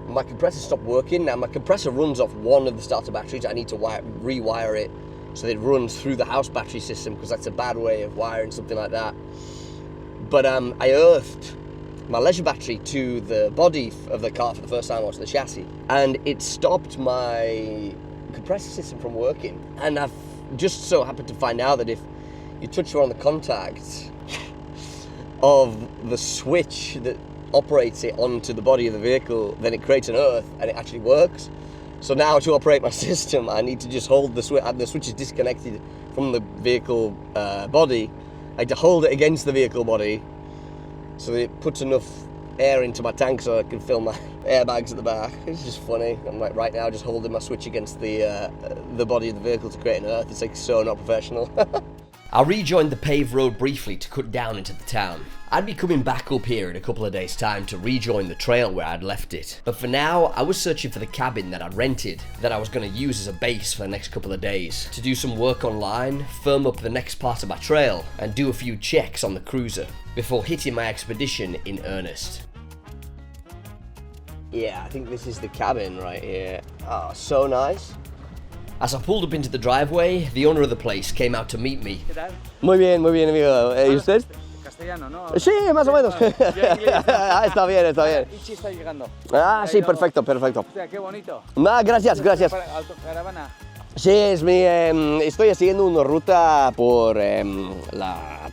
my compressor stopped working. Now my compressor runs off one of the starter batteries. I need to rewire it so that it runs through the house battery system, because that's a bad way of wiring something like that. But I earthed my leisure battery to the body of the car for the first time, or to the chassis, and it stopped my compressor system from working. And I've just so happened to find out that if you touch one of the contacts of the switch that operates it onto the body of the vehicle, then it creates an earth and it actually works. So now to operate my system, I need to just hold the switch. The switch is disconnected from the vehicle body. I had to hold it against the vehicle body so that it puts enough air into my tank so I can fill my airbags at the back. It's just funny. I'm like right now just holding my switch against the body of the vehicle to create an earth. It's like so not professional. I rejoined the paved road briefly to cut down into the town. I'd be coming back up here in a couple of days' time to rejoin the trail where I'd left it. But for now, I was searching for the cabin that I'd rented, that I was going to use as a base for the next couple of days, to do some work online, firm up the next part of my trail, and do a few checks on the cruiser, before hitting my expedition in earnest. Yeah, I think this is the cabin right here. Oh, so nice. As I pulled up into the driveway, the owner of the place came out to meet me. Muy bien, amigo. ¿Y usted? Castellano, ¿no? Sí, más o menos. Ah, Está bien, está bien. Ichi está llegando. Ah, sí, perfecto, perfecto. O sea, qué bonito. Gracias, gracias. Autocaravana. Sí, estoy haciendo una ruta por la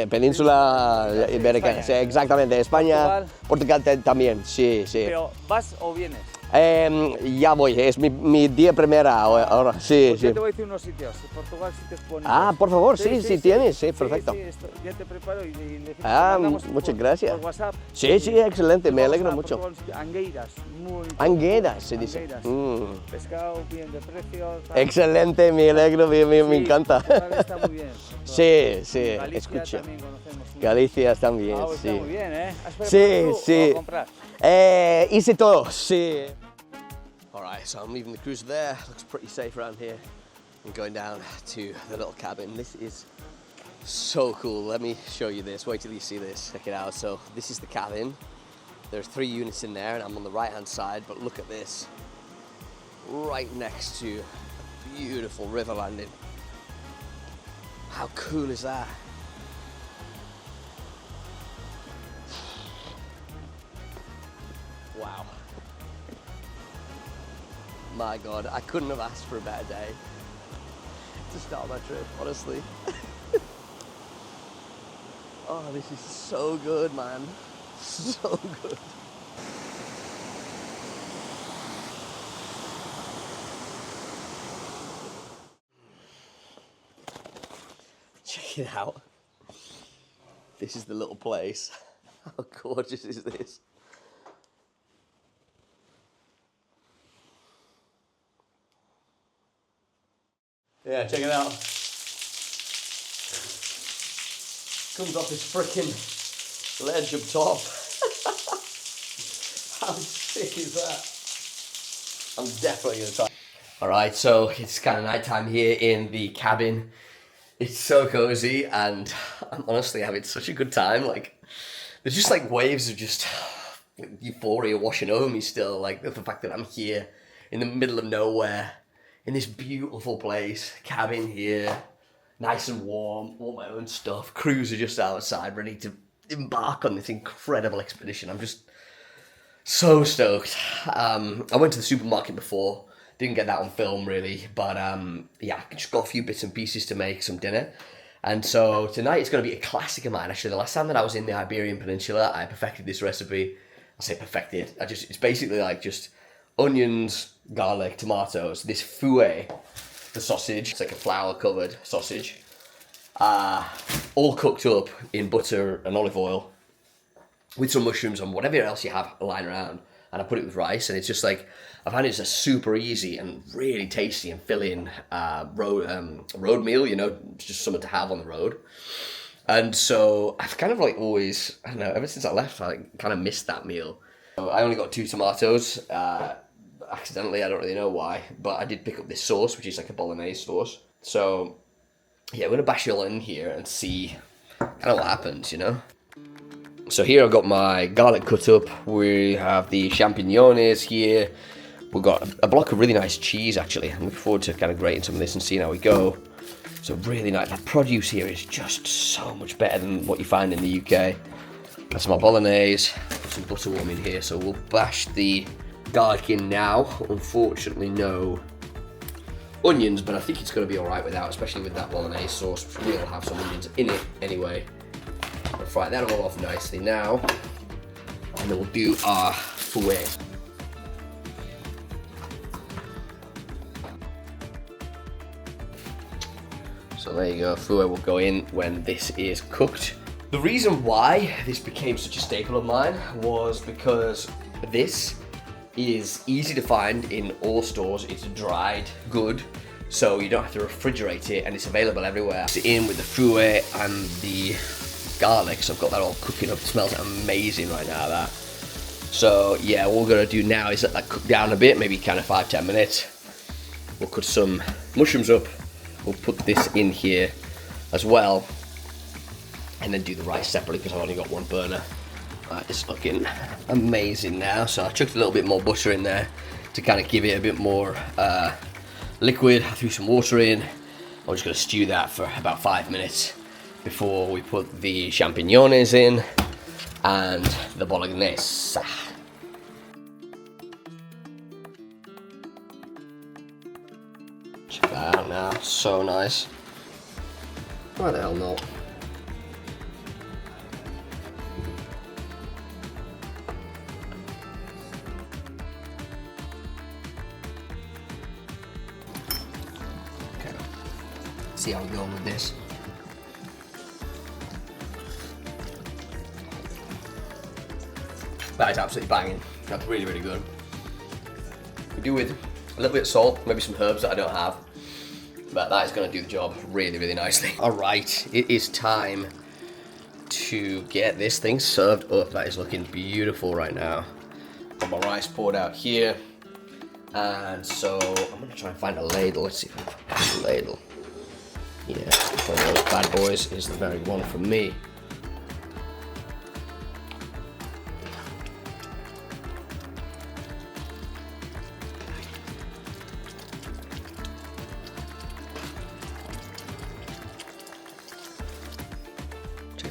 península ibérica. Sí, exactamente, España, Portugal también, sí. Pero, ¿vas o vienes? Ya voy, es mi día primera ahora, sí, Pues sí. yo te voy a decir unos sitios, Portugal sitios bonitos. Ah, por favor, sí, tienes, sí, perfecto. Sí, ya te preparo y le muchas gracias. por WhatsApp. Sí, excelente, me alegro mucho. Angueiras, muy Anguedas, se dice. Angueiras. Pescado bien de precio. Excelente, me alegro, me encanta. Está muy bien. Sí, Galicia escucha. también conocemos. Galicia también, Ah, sí. está muy bien, ¿eh? ¿Has Sí, preparado tú sí. o a comprar? Hice todo, sí. Alright, so I'm leaving the cruiser there. Looks pretty safe around here. I'm going down to the little cabin. This is so cool. Let me show you this. Wait till you see this. Check it out. So this is the cabin. There's 3 units in there and I'm on the right hand side, but look at this. Right next to a beautiful river landing. How cool is that? Wow. My God, I couldn't have asked for a better day to start my trip, honestly. Oh, this is so good, man. So good. Check it out. This is the little place. How gorgeous is this? Yeah, check it out. Comes off this frickin' ledge up top. How sick is that? I'm definitely gonna try. Alright, so it's kind of nighttime here in the cabin. It's so cozy and I'm honestly having such a good time. Like, there's just like waves of just euphoria washing over me still. Like the fact that I'm here in the middle of nowhere, in this beautiful place, cabin here, nice and warm, all my own stuff, cruiser just outside, ready to embark on this incredible expedition. I'm just so stoked. I went to the supermarket before, didn't get that on film really, but yeah, I just got a few bits and pieces to make some dinner. And so tonight it's going to be a classic of mine. Actually, the last time that I was in the Iberian Peninsula, I perfected this recipe. I say perfected, it's basically like just onions, garlic, tomatoes, this fouet, the sausage, it's like a flour covered sausage, all cooked up in butter and olive oil, with some mushrooms and whatever else you have lying around, and I put it with rice, and it's just like, I find it's a super easy and really tasty and filling road meal, you know, just something to have on the road. And so I've kind of like always, I don't know, ever since I left, I kind of missed that meal. So I only got 2 tomatoes, accidentally, I don't really know why, but I did pick up this sauce, which is like a bolognese sauce. So yeah, we're gonna bash it all in here and see kind of what happens, you know? So here I've got my garlic cut up, we have the champignons here, we've got a block of really nice cheese actually. I'm looking forward to kind of grating some of this and seeing how we go. So really nice, the produce here is just so much better than what you find in the UK. That's my bolognese, got some butter warm in here, so we'll bash the garlic in now. Unfortunately no onions, but I think it's going to be alright without, especially with that bolognese sauce, which will have some onions in it anyway. I'll fry that all off nicely now, and then we'll do our fouet. So there you go, fouet will go in when this is cooked. The reason why this became such a staple of mine was because this is easy to find in all stores. It's dried good, so you don't have to refrigerate it, and it's available everywhere. It's in with the fouet and the garlic, so I've got that all cooking up. It smells amazing right now, that. So yeah, what we're gonna do now is let that cook down a bit, maybe kind of 5-10 minutes. We'll cut some mushrooms up, we'll put this in here as well, and then do the rice separately because I've only got one burner. Right, it's looking amazing now. So I chucked a little bit more butter in there to kind of give it a bit more liquid. I threw some water in. I'm just gonna stew that for about 5 minutes before we put the champignons in and the bolognese. Check that out now, so nice. Why the hell not? Okay, see how we're going with this. That is absolutely banging. That's really, really good. We do with a little bit of salt, maybe some herbs that I don't have, but that is going to do the job really, really nicely. All right, it is time to get this thing served up. That is looking beautiful right now. Got my rice poured out here, and so I'm going to try and find a ladle. Let's see if I can find a ladle. Yeah, one of those bad boys is the very one for me.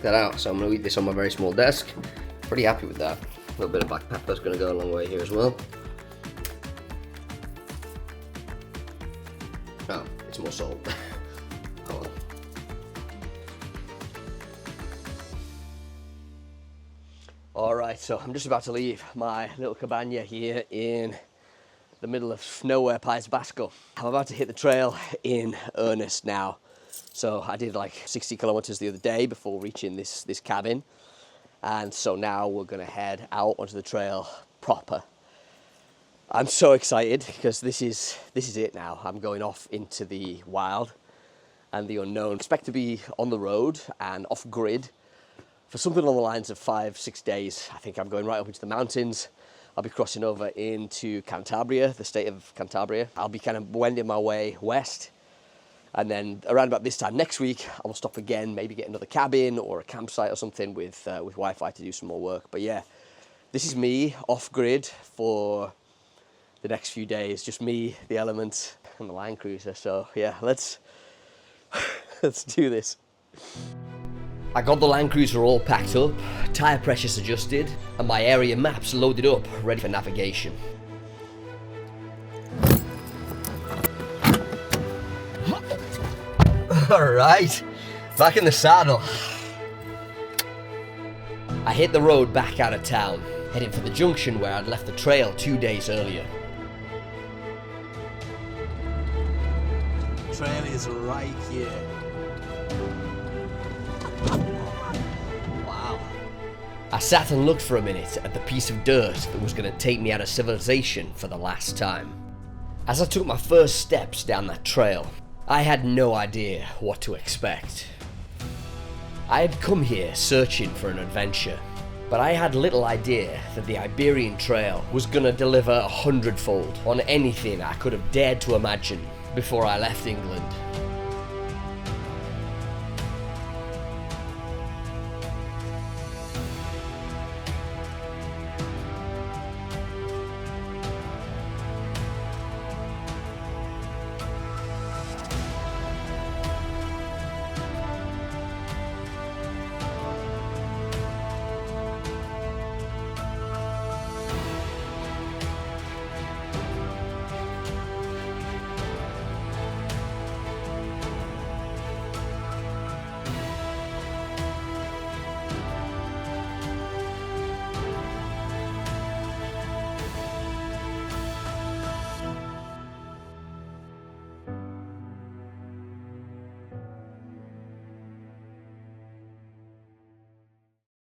That out, so I'm going to eat this on my very small desk. Pretty happy with that. A little bit of black pepper is going to go a long way here as well. Oh, it's more salt. Oh well. Alright, so I'm just about to leave my little cabana here in the middle of nowhere, País Basco. I'm about to hit the trail in earnest now. So I did like 60 kilometers the other day before reaching this cabin. And so now we're gonna head out onto the trail proper. I'm so excited because this is it now. I'm going off into the wild and the unknown. I expect to be on the road and off grid for something along the lines of 5-6 days. I think I'm going right up into the mountains. I'll be crossing over into Cantabria, the state of Cantabria. I'll be kind of wending my way west. And then around about this time next week, I will stop again, maybe get another cabin or a campsite or something with Wi-Fi to do some more work. But yeah, this is me off grid for the next few days. Just me, the elements, and the Land Cruiser. So yeah, let's do this. I got the Land Cruiser all packed up, tyre pressures adjusted, and my area maps loaded up, ready for navigation. Alright, back in the saddle. I hit the road back out of town, heading for the junction where I'd left the trail 2 days earlier. The trail is right here. Wow. I sat and looked for a minute at the piece of dirt that was going to take me out of civilization for the last time. As I took my first steps down that trail, I had no idea what to expect. I had come here searching for an adventure, but I had little idea that the Iberian Trail was going to deliver 100-fold on anything I could have dared to imagine before I left England.